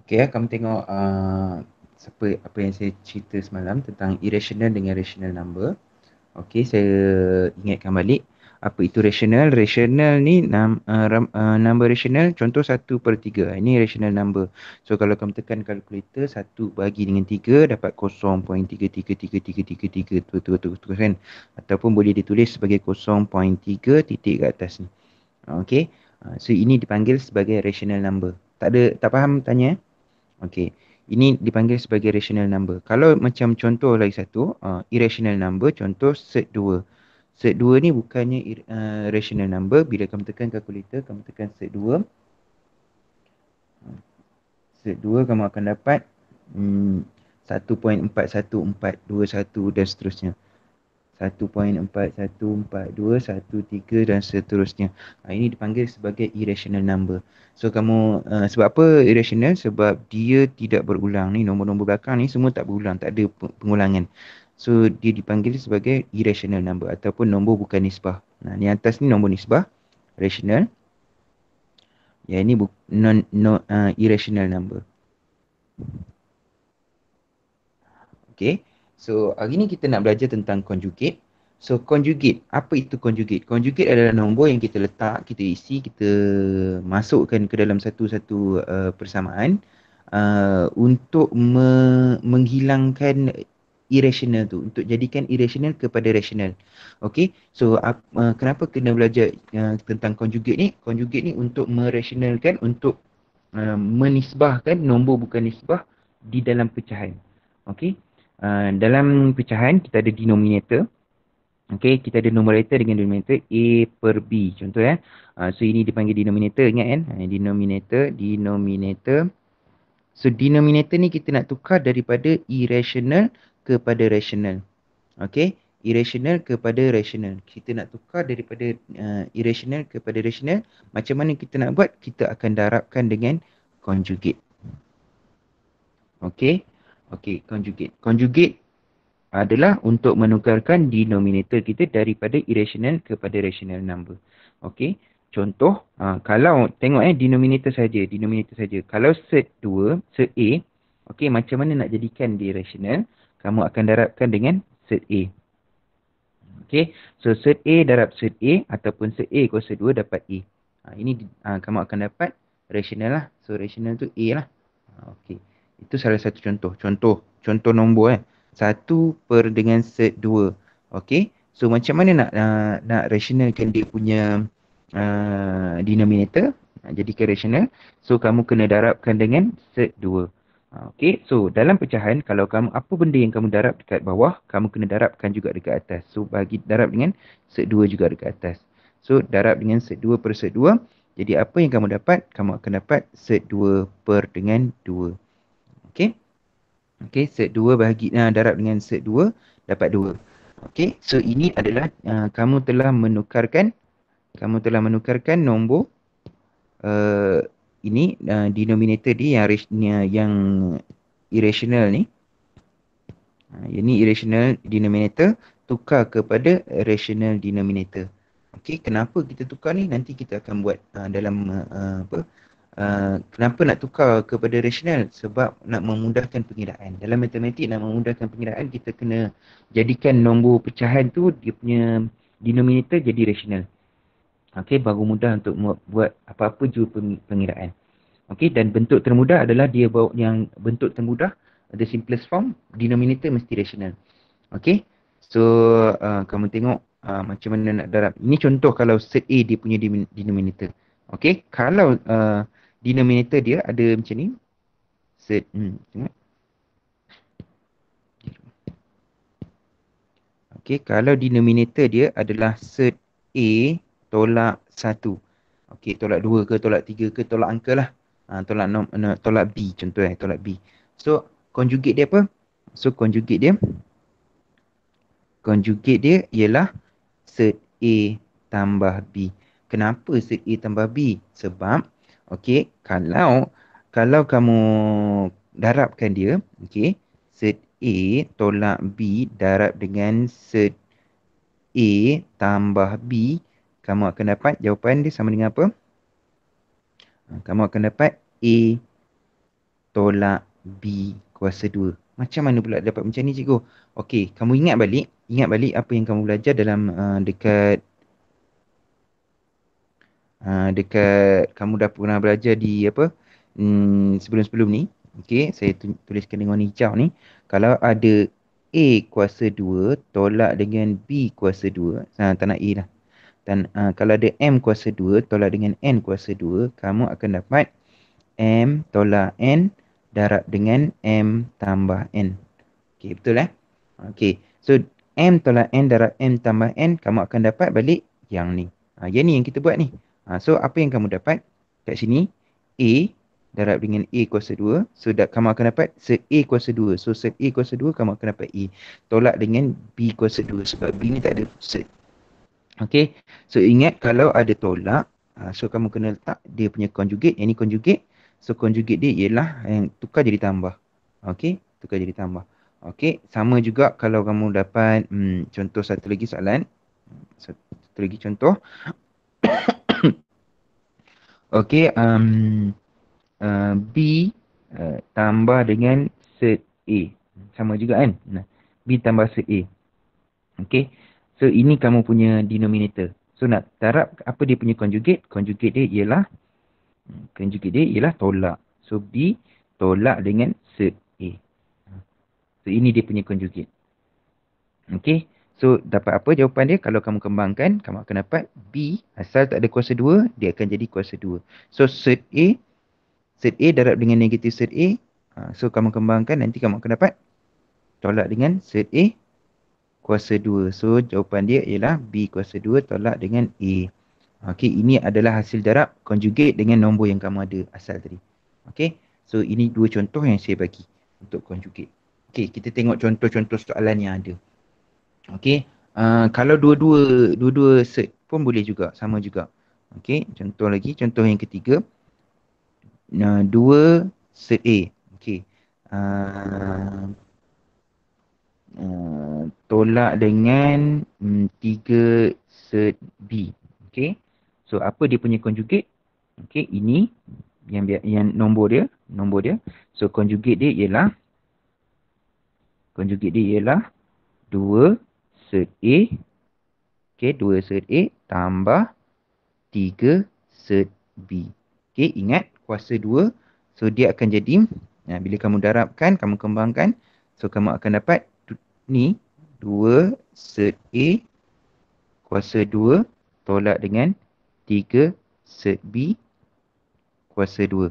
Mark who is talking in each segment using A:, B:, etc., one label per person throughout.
A: Okay, kamu tengok apa yang saya cerita semalam tentang irrational dengan rational number. Okay, saya ingatkan balik apa itu rational. Rational ni number rational, contoh 1/3. Ini rational number. So kalau kamu tekan kalkulator, 1 bagi dengan 3 dapat 0.333333 betul kan. Ataupun boleh ditulis sebagai 0.3 titik kat atas ni. Okay, so ini dipanggil sebagai rational number. Tak faham tanya? Okey. Ini dipanggil sebagai rational number. Kalau macam contoh lagi satu, irrational number, contoh set 2. Set 2 ni bukannya rational number. Bila kamu tekan kalkulator, kamu tekan set 2. Set 2 kamu akan dapat 1.41421 dan seterusnya. 1.41421 dan seterusnya. Ini dipanggil sebagai irrational number. So kamu sebab apa irrational? Sebab dia tidak berulang ni, nombor-nombor belakang ni semua tak berulang, tak ada pengulangan. So dia dipanggil sebagai irrational number ataupun nombor bukan nisbah. Nah, ni atas ni nombor nisbah, rational. Yang ini irrational number. Okay. So hari ni kita nak belajar tentang conjugate. So conjugate, apa itu conjugate? Conjugate adalah nombor yang kita letak, kita isi, kita masukkan ke dalam satu-satu persamaan untuk menghilangkan irrational tu, untuk jadikan irrational kepada rational. Okay, so kenapa kena belajar tentang conjugate ni? Conjugate ni untuk merationalkan, untuk menisbahkan nombor bukan nisbah di dalam pecahan. Okay, dalam pecahan kita ada denominator. Okey, kita ada numerator dengan denominator A per B. Contoh ya. So ini dipanggil denominator, ingat kan? Denominator. So denominator ni kita nak tukar daripada irrational kepada rational. Okey, irrational kepada rational. Kita nak tukar daripada irrational kepada rational. Macam mana kita nak buat? Kita akan darabkan dengan conjugate. Okey. Okey, conjugate. Conjugate adalah untuk menukarkan denominator kita daripada irrational kepada rational number. Okey. Contoh, kalau tengok denominator saja. Kalau set 2, set A, okey, macam mana nak jadikan dia rational? Kamu akan darabkan dengan set A. Okey. So set A darab set A ataupun set A kuasa 2 dapat A. Ini kamu akan dapat rational lah. So rational tu A lah. Okey. Itu salah satu contoh. Contoh nombor 1 per dengan set 2. Okey. So macam mana nak rationalkan dia punya denominator? Nak jadikan rational. So kamu kena darabkan dengan set 2. Okey. So dalam pecahan, kalau kamu apa benda yang kamu darab dekat bawah, kamu kena darabkan juga dekat atas. So bagi darab dengan set 2 juga dekat atas. So darab dengan set 2 per set 2. Jadi apa yang kamu dapat? Kamu akan dapat set 2 per dengan 2. Okey. Okey, set 2 darab dengan set 2 dapat 2. Okey, so ini adalah kamu telah menukarkan nombor ini denominator dia yang irrational ni. Ini irrational denominator tukar kepada rational denominator. Okey, kenapa kita tukar ni? Nanti kita akan buat dalam kenapa nak tukar kepada rational? Sebab nak memudahkan pengiraan. Dalam matematik nak memudahkan pengiraan, kita kena jadikan nombor pecahan tu dia punya denominator jadi rational. Okey, baru mudah untuk buat apa-apa juga pengiraan. Okey, dan bentuk termudah adalah dia bawa yang bentuk termudah, the simplest form, denominator mesti rational. Okey, so kamu tengok macam mana nak darab. Ini contoh kalau set A dia punya denominator. Okey, kalau denominator dia ada macam ni. Set tengok. Okey, kalau denominator dia adalah set A tolak 1. Okey, tolak 2 ke, tolak 3 ke, tolak angka lah. Tolak B contoh tolak B. So, conjugate dia apa? So, conjugate dia ialah set A tambah B. Kenapa set A tambah B? Sebab, okey, kalau kamu darabkan dia, okey, set A tolak B darab dengan set A tambah B, kamu akan dapat jawapan dia sama dengan apa? Kamu akan dapat A tolak B kuasa 2. Macam mana pula dapat macam ni cikgu? Okey, kamu ingat balik apa yang kamu belajar dalam dekat kamu dah pernah belajar di apa? Sebelum-sebelum ni. Okey, saya tuliskan dengan warna hijau ni. Kalau ada A kuasa 2 tolak dengan B kuasa 2. Tak nak A lah. Dan kalau ada M kuasa 2 tolak dengan N kuasa 2, kamu akan dapat M tolak N darab dengan M tambah N. Okey, betul Okey, so M tolak N darab M tambah N, kamu akan dapat balik yang ni. Yang ni yang kita buat ni. So, apa yang kamu dapat kat sini? A darab dengan A kuasa 2. So, kamu akan dapat set A kuasa 2. So, set A kuasa 2, kamu akan dapat A. Tolak dengan B kuasa 2. Sebab B ni tak ada set. Okey, so ingat kalau ada tolak, so kamu kena letak dia punya conjugate. Yang ni conjugate. So, conjugate dia ialah yang tukar jadi tambah. Okey, tukar jadi tambah. Okey, sama juga kalau kamu dapat contoh satu lagi soalan. Satu lagi contoh. Okey, B tambah dengan set A. Sama juga kan? Nah, B tambah set A. Okey, so ini kamu punya denominator. So, nak darab apa dia punya conjugate? Conjugate dia ialah tolak. So, B tolak dengan set A. So, ini dia punya conjugate. Okey. So, dapat apa jawapan dia? Kalau kamu kembangkan, kamu akan dapat B asal tak ada kuasa 2, dia akan jadi kuasa 2. So, set A darab dengan negatif set A. So, kamu kembangkan, nanti kamu akan dapat tolak dengan set A kuasa 2. So, jawapan dia ialah B kuasa 2 tolak dengan A. Okey, ini adalah hasil darab conjugate dengan nombor yang kamu ada asal tadi. Okey, so ini dua contoh yang saya bagi untuk conjugate. Okey, kita tengok contoh-contoh soalan yang ada. Okey, kalau dua-dua set pun boleh juga, sama juga. Okey, contoh lagi, contoh yang ketiga. 2 set A. Okey. Tolak dengan 3 set B. Okey. So, apa dia punya conjugate? Okey, ini yang nombor dia. So, conjugate dia ialah 2 set A. Okey, 2 set A tambah 3 set B. Okey, ingat kuasa 2. So, dia akan jadi, bila kamu darabkan, kamu kembangkan. So, kamu akan dapat ni 2 set A kuasa 2 tolak dengan 3 set B kuasa 2.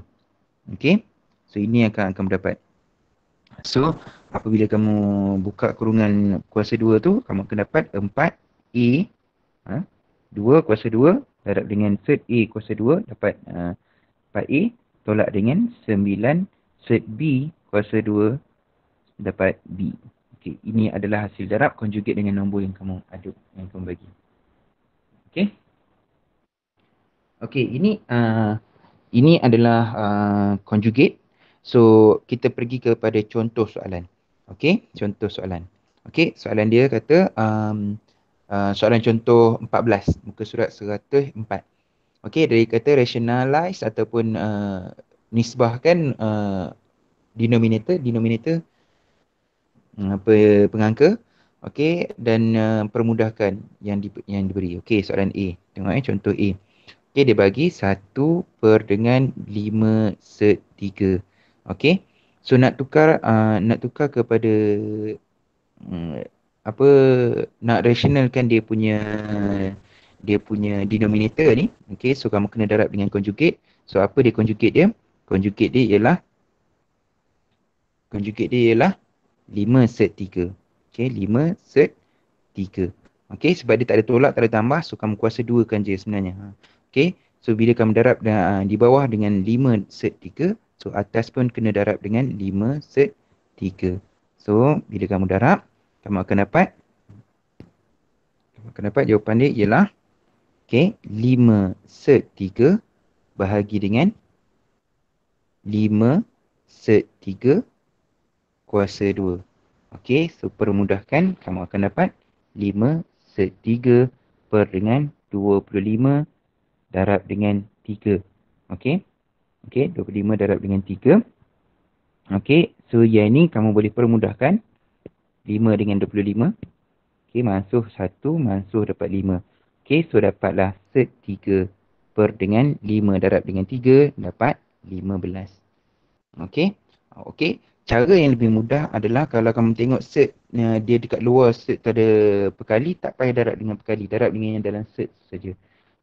A: Okey, so ini akan kamu dapat. So, apabila kamu buka kurungan kuasa 2 tu, kamu akan dapat 4A 2 kuasa 2 darab dengan set A kuasa 2 dapat 4A tolak dengan 9 set B kuasa 2 dapat B. Okey, ini adalah hasil darab conjugate dengan nombor yang kamu ada, yang kamu bagi. Okey. Okey, ini adalah conjugate. So, kita pergi kepada contoh soalan. Okey, contoh soalan. Okey, soalan dia kata soalan contoh 14, muka surat 104. Okey, dari kata rationalize ataupun nisbahkan denominator pengangka. Okey, dan permudahkan yang diberi. Okey, soalan A. Tengok contoh A. Okey, dia bagi 1 per dengan 5 set 3. Okey. So, nak tukar kepada nak rationalkan dia punya denominator ni. Okey, so kamu kena darab dengan conjugate. So, apa dia conjugate dia? Conjugate dia ialah 5 set 3. Okey, 5 set 3. Okey, sebab dia tak ada tolak, tak ada tambah, so kamu kuasa 2 kan je sebenarnya. Okey, so bila kamu darab di bawah dengan 5 set 3, so atas pun kena darab dengan 5 set 3. So, bila kamu darab, kamu akan dapat jawapan dia ialah 5 set 3 bahagi dengan 5 set 3 kuasa 2. Okey, so permudahkan, kamu akan dapat 5 set 3 per dengan 25 darab dengan 3. Okey. Okey, 25 darab dengan 3. Okey, so yang ni kamu boleh permudahkan. 5 dengan 25. Okey, mansuh 1, mansuh dapat 5. Okey, so dapatlah set 3 per dengan 5 darab dengan 3 dapat 15. Okey. Okey. Cara yang lebih mudah adalah kalau kamu tengok set dia dekat luar set tu ada perkali, tak payah darab dengan perkali, darab dengan yang dalam set saja.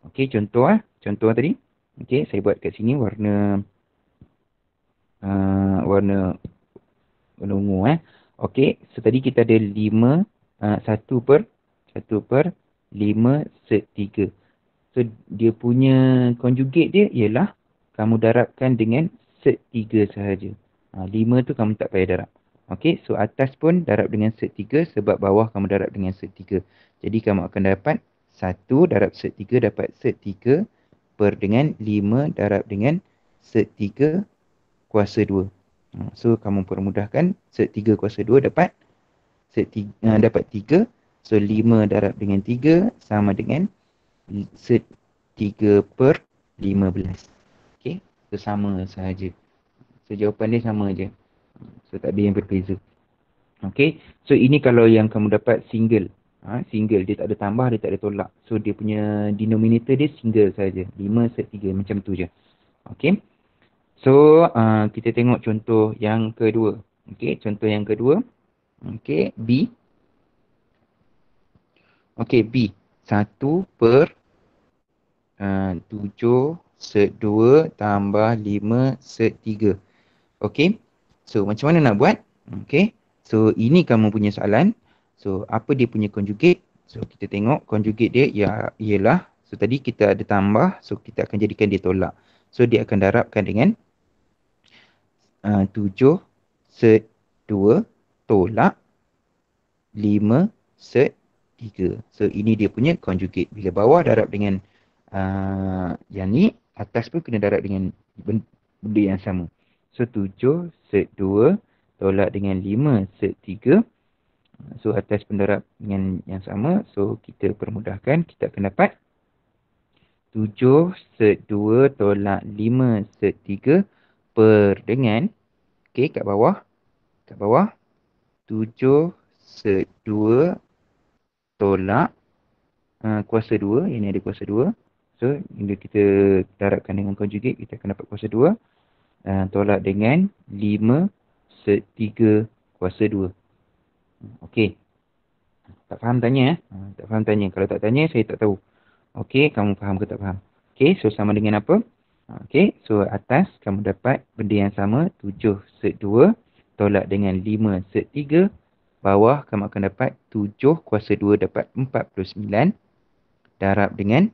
A: Okey, contoh contoh tadi. Okey, saya buat kat sini warna warna ungu Okey, so tadi kita ada 5 1 per 5 set 3. So dia punya conjugate dia ialah kamu darabkan dengan set 3 sahaja. 5 tu kamu tak payah darab. Okey, so atas pun darab dengan set 3 sebab bawah kamu darab dengan set 3. Jadi kamu akan dapat 1 darab set 3 dapat set 3 per dengan 5 darab dengan set 3 kuasa 2. So kamu permudahkan set 3 kuasa 2 dapat set 3, dapat 3. So 5 darab dengan 3 sama dengan set 3 per 15. Okey, so sama sahaja. So jawapan dia sama je. So tak ada yang berbeza. Okey, so ini kalau yang kamu dapat single. Single, dia tak ada tambah, dia tak ada tolak. So dia punya denominator dia single saja. 5 set 3 macam tu je. Okey. So kita tengok contoh yang kedua. Okey, contoh yang kedua. Okey, B. Okey, B. 1 per 7 set 2 tambah 5 set 3. Okey. So macam mana nak buat? Okey. So ini kamu punya soalan. So apa dia punya conjugate? So kita tengok conjugate dia ialah, so tadi kita ada tambah, so kita akan jadikan dia tolak. So dia akan darabkan dengan 7 set 2 tolak 5 set 3. So ini dia punya conjugate. Bila bawah darab dengan yang ni, atas pun kena darab dengan benda yang sama. So 7 set 2 tolak dengan 5 set 3. So atas pun darab dengan yang sama. So kita permudahkan, kita akan dapat 7 set 2 tolak 5 set 3 per dengan, okey, kat bawah 7 set 2 tolak kuasa 2. Ini ada kuasa 2. So bila kita darabkan dengan conjugate, kita akan dapat kuasa 2 tolak dengan 5 set 3 kuasa 2. Okey. Tak faham tanya tak faham tanya. Kalau tak tanya, saya tak tahu. Okey, kamu faham ke tak faham? Okey, so sama dengan apa? Okey, so atas kamu dapat benda yang sama, 7 set 2 tolak dengan 5 set 3. Bawah kamu akan dapat 7 kuasa 2 dapat 49 darab dengan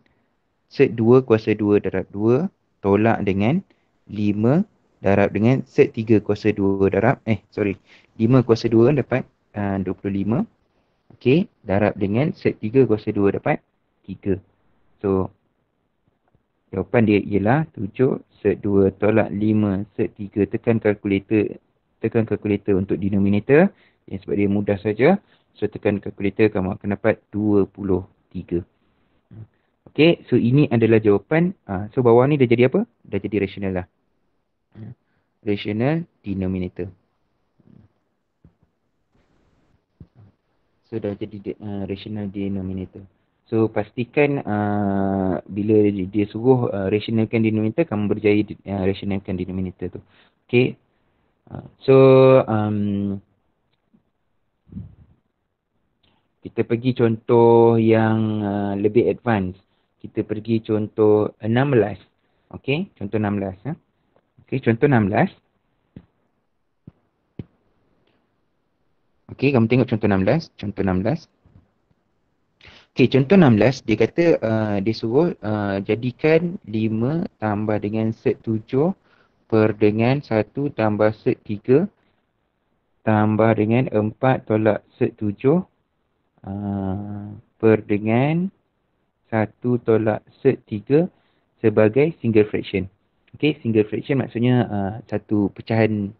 A: set 2 kuasa 2 darab 2 tolak dengan 5 darab dengan set 3 kuasa 2 darab 5 kuasa 2 dapat 25. Okey, darab dengan set 3 kuasa 2 dapat 3. So jawapan dia ialah 7 set 2 tolak 5 set 3. Tekan kalkulator untuk denominator. Sebab dia mudah saja. So tekan kalkulator, kamu akan dapat 23. Okey, so ini adalah jawapan. So bawah ni dah jadi apa? Dah jadi rasional lah. Rasional denominator. So dah jadi rasional denominator. So pastikan bila dia suruh rasionalkan denominator, kamu berjaya rasionalkan denominator tu. Okey. So kita pergi contoh yang lebih advance. Kita pergi contoh 16. Okey, contoh 16. Okey, contoh 16. Okey, kamu tengok contoh 16. Contoh 16. Okey, contoh 16, dia kata dia suruh jadikan 5 tambah dengan set 7 per dengan 1 tambah set 3 tambah dengan 4 tolak set 7 per dengan 1 tolak set 3 sebagai single fraction. Okey, single fraction maksudnya satu pecahan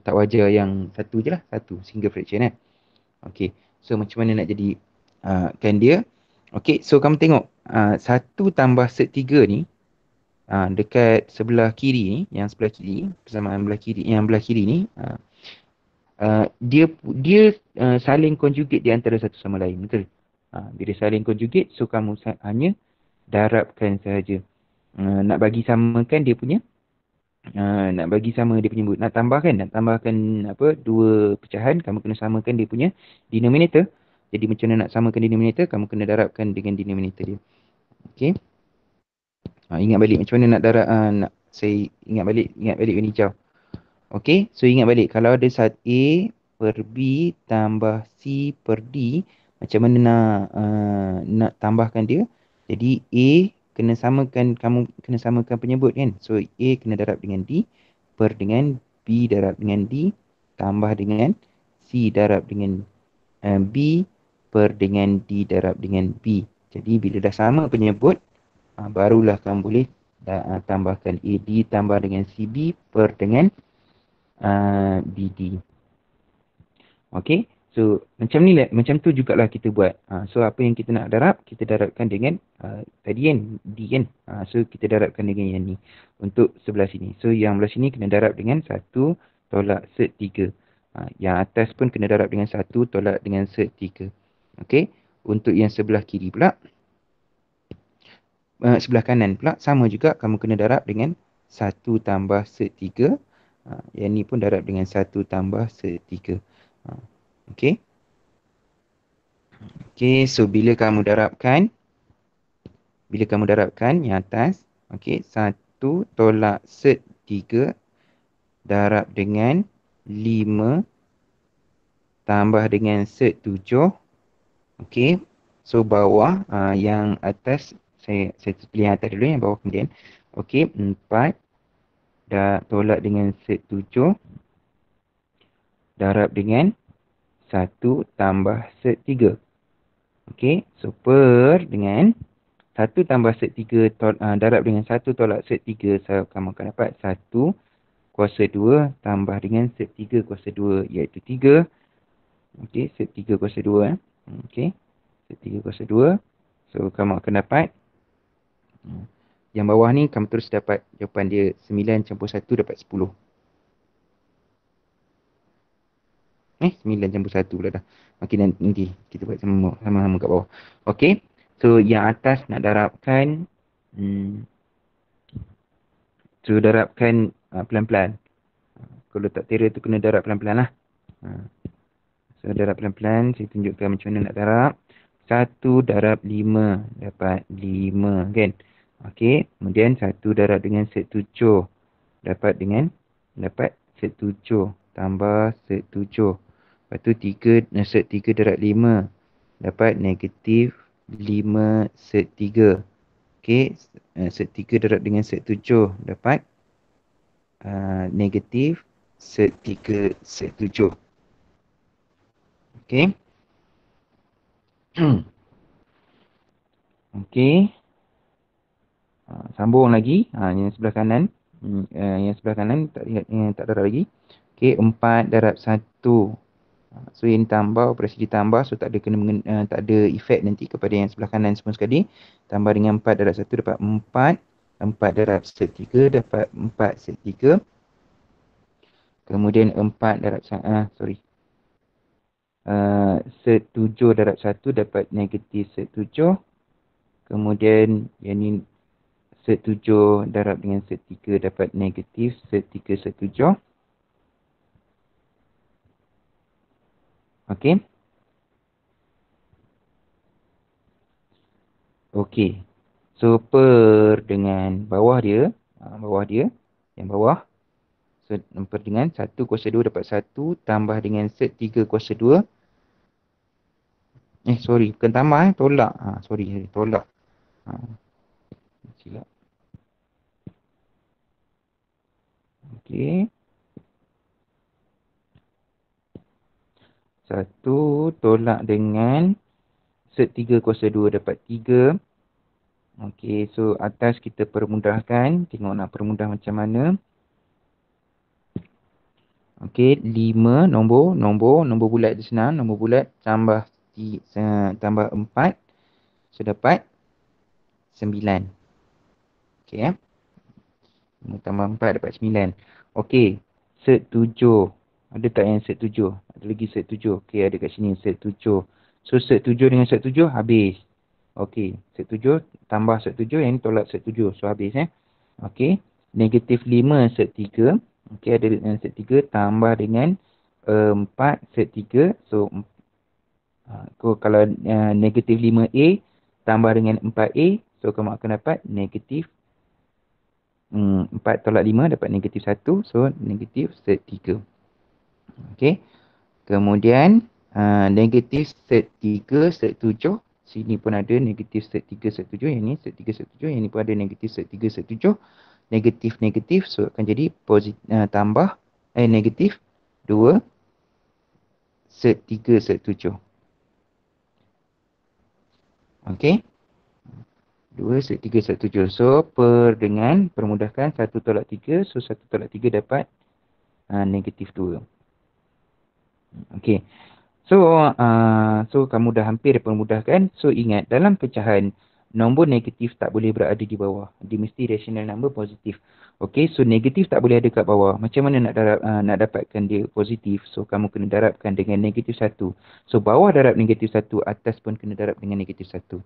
A: tak wajar yang satu je lah. Satu single fraction Okey, so macam mana nak jadi kan dia. Okey, so kamu tengok 1 tambah set 3 ni dekat sebelah kiri ni, yang sebelah kiri, persamaan belah kiri, yang belah kiri ni, dia saling conjugate di antara satu sama lain, betul? Bila saling conjugate, so kamu hanya darabkan sahaja. Nak bagi samakan dia punya, nak bagi sama dia punya nak tambahkan apa, dua pecahan, kamu kena samakan dia punya denominator. Jadi macam mana nak samakan denominator, kamu kena darabkan dengan denominator dia. Okey. Ingat balik macam mana nak darab, saya ingat balik warna hijau. Okey, so ingat balik kalau ada A per B tambah C per D, macam mana nak tambahkan dia. Jadi A kena samakan, kamu kena samakan penyebut kan. So A kena darab dengan D per dengan B darab dengan D tambah dengan C darab dengan B per dengan D darab dengan B. Jadi bila dah sama penyebut, barulah kamu boleh tambahkan A D tambah dengan CB per dengan BD. Okey. So macam ni lah, macam tu jugalah kita buat. So apa yang kita nak darab, kita darabkan dengan tadi kan D kan. So kita darabkan dengan yang ni untuk sebelah sini. So yang belah sini kena darab dengan 1 tolak set 3. Yang atas pun kena darab dengan 1 tolak dengan set 3. Okey. Untuk yang sebelah kiri pula, sebelah kanan pula sama juga, kamu kena darab dengan 1 tambah set 3. Yang ni pun darab dengan 1 tambah set 3. Okey. Okey, so bila kamu darabkan yang atas, okey, 1 tolak set 3 darab dengan 5 tambah dengan set 7. Okey. So bawah, yang atas saya pilih yang atas dulu, yang bawah kemudian. Okey, 4 dah tolak dengan set 7 darab dengan 1 tambah set 3. Okey, so per dengan 1 tambah set 3 darab dengan 1 tolak set 3. So kamu akan dapat 1 kuasa 2 tambah dengan set 3 kuasa 2, iaitu 3. Okey, set 3 kuasa 2. Okey, set 3 kuasa 2. So kamu akan dapat, yang bawah ni kamu terus dapat jawapan dia 9 campur 1 dapat 10. 9 campur 1 pula dah. Okey, nanti kita buat sama-sama kat bawah. Okey. So yang atas nak darabkan, so darabkan pelan-pelan. Kalau tak tera tu kena darab pelan-pelan lah. So darab pelan-pelan, saya tunjukkan macam mana nak darab. 1 darab 5 dapat 5 kan. Okey, kemudian 1 darab dengan set 7 dapat set 7 tambah set 7. Lepas tu set 3 darab 5 dapat negatif 5 set 3. Okey, set 3 darab dengan set 7 dapat negatif set 3 set 7. Okey. Okey. Sambung lagi. Yang sebelah kanan. Yang sebelah kanan tak darab lagi. Okey, 4 darab 1. So yang tambah, operasi ditambah, so tak ada efek nanti kepada yang sebelah kanan semua sekali. Tambah dengan 4 darab 1 dapat 4. 4 darab set 3 dapat 4 set 3. Kemudian 4 darab set 7 darab 1 dapat negatif set 7. Kemudian yang ni set 7 darab dengan set 3 dapat negatif set 3 set 7. Okey. Okey. So per dengan bawah dia, yang bawah. So per dengan 1 kuasa 2 dapat 1 tambah dengan set 3 kuasa 2. Sorry, bukan tambah, tolak. Sorry, tolak. Silap. Okey. 1 tolak dengan set 3 kuasa 2 dapat 3. Okey, so atas kita permudahkan. Tengok nak permudah macam mana. Okey, 5 nombor bulat dia senang. Nombor bulat tambah 4. So dapat 9. Okey ya. 5 tambah 4 dapat 9. Okey. Set 7. Ada tak yang set 7? Ada lagi set 7. Okey, ada kat sini set 7. So, set 7 dengan set 7 habis. Okey. Set 7 tambah set 7. Yang ni tolak set 7. So, habis Okey. Negatif 5 set 3. Okey, ada set 3 tambah dengan 4 set 3. So, kalau negatif 5A tambah dengan 4A. So, kamu akan dapat negatif 4 tolak 5 dapat negatif 1. So, negatif set 3. Okey. Kemudian, negatif set 3 set 7. Sini pun ada negatif set 3 set 7. Yang ni set 3 set 7. Yang ni pun ada negatif set 3 set 7. Negatif. So, akan jadi tambah negatif 2 set 3 set 7. Okey. 2 set 3 set 7. So, dengan permudahkan 1 tolak 3. So, 1 tolak 3 dapat negatif 2. Okey. So kamu dah hampir permudahkan. So, ingat, dalam pecahan, nombor negatif tak boleh berada di bawah. Dia mesti rational number positif. Okey, so negatif tak boleh ada kat bawah. Macam mana nak dapatkan dia positif? So, kamu kena darabkan dengan negatif 1. So, bawah darab negatif 1, atas pun kena darab dengan negatif 1.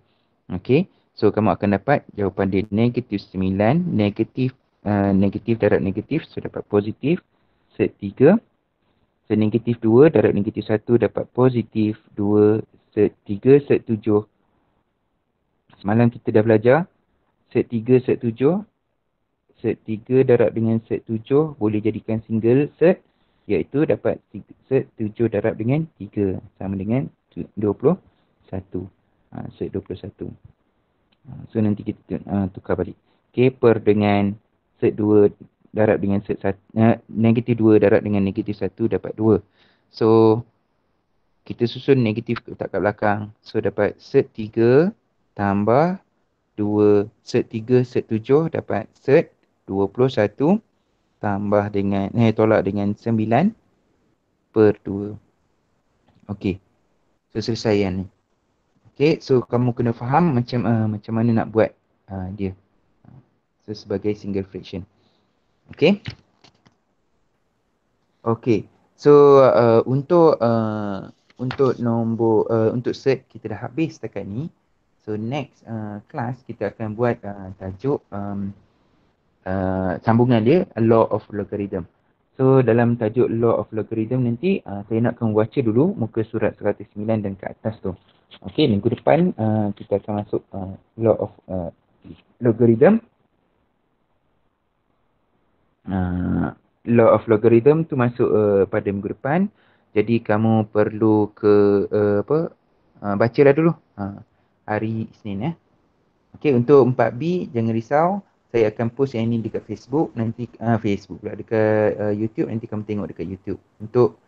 A: Okey, so kamu akan dapat jawapan dia negatif 9. Negatif darab negatif, so dapat positif set 3. So, negatif 2 darab negatif 1 dapat positif 2 set 3 set 7. Semalam kita dah belajar set 3 set 7. Set 3 darab dengan set 7 boleh jadikan single set, iaitu dapat set 7 darab dengan 3 sama dengan 21. Set 21. So, nanti kita tukar balik. Okey, dengan set 2 darab dengan set 1, negatif 2 darab dengan negatif 1 dapat 2. So, kita susun negatif letak kat belakang. So, dapat set 3 tambah 2 set 3 set 7 dapat set 21 tambah dengan tolak dengan 9 per 2. Okey. So, selesai yang ni. Okey, so kamu kena faham macam mana nak buat dia. So, sebagai single fraction. Okey. Okey. So, untuk nombor untuk set kita dah habis setakat ni. So, next class kita akan buat tajuk sambungan dia, law of logarithm. So, dalam tajuk law of logarithm nanti saya nak kamu baca dulu muka surat 109 dan ke atas tu. Okey, minggu depan kita akan masuk law of logarithm. Law of logarithm tu masuk pada minggu depan. Jadi kamu perlu bacalah dulu hari Isnin Okey, untuk 4B jangan risau. Saya akan post yang ini dekat Facebook, nanti Facebook pula dekat YouTube, nanti kamu tengok dekat YouTube untuk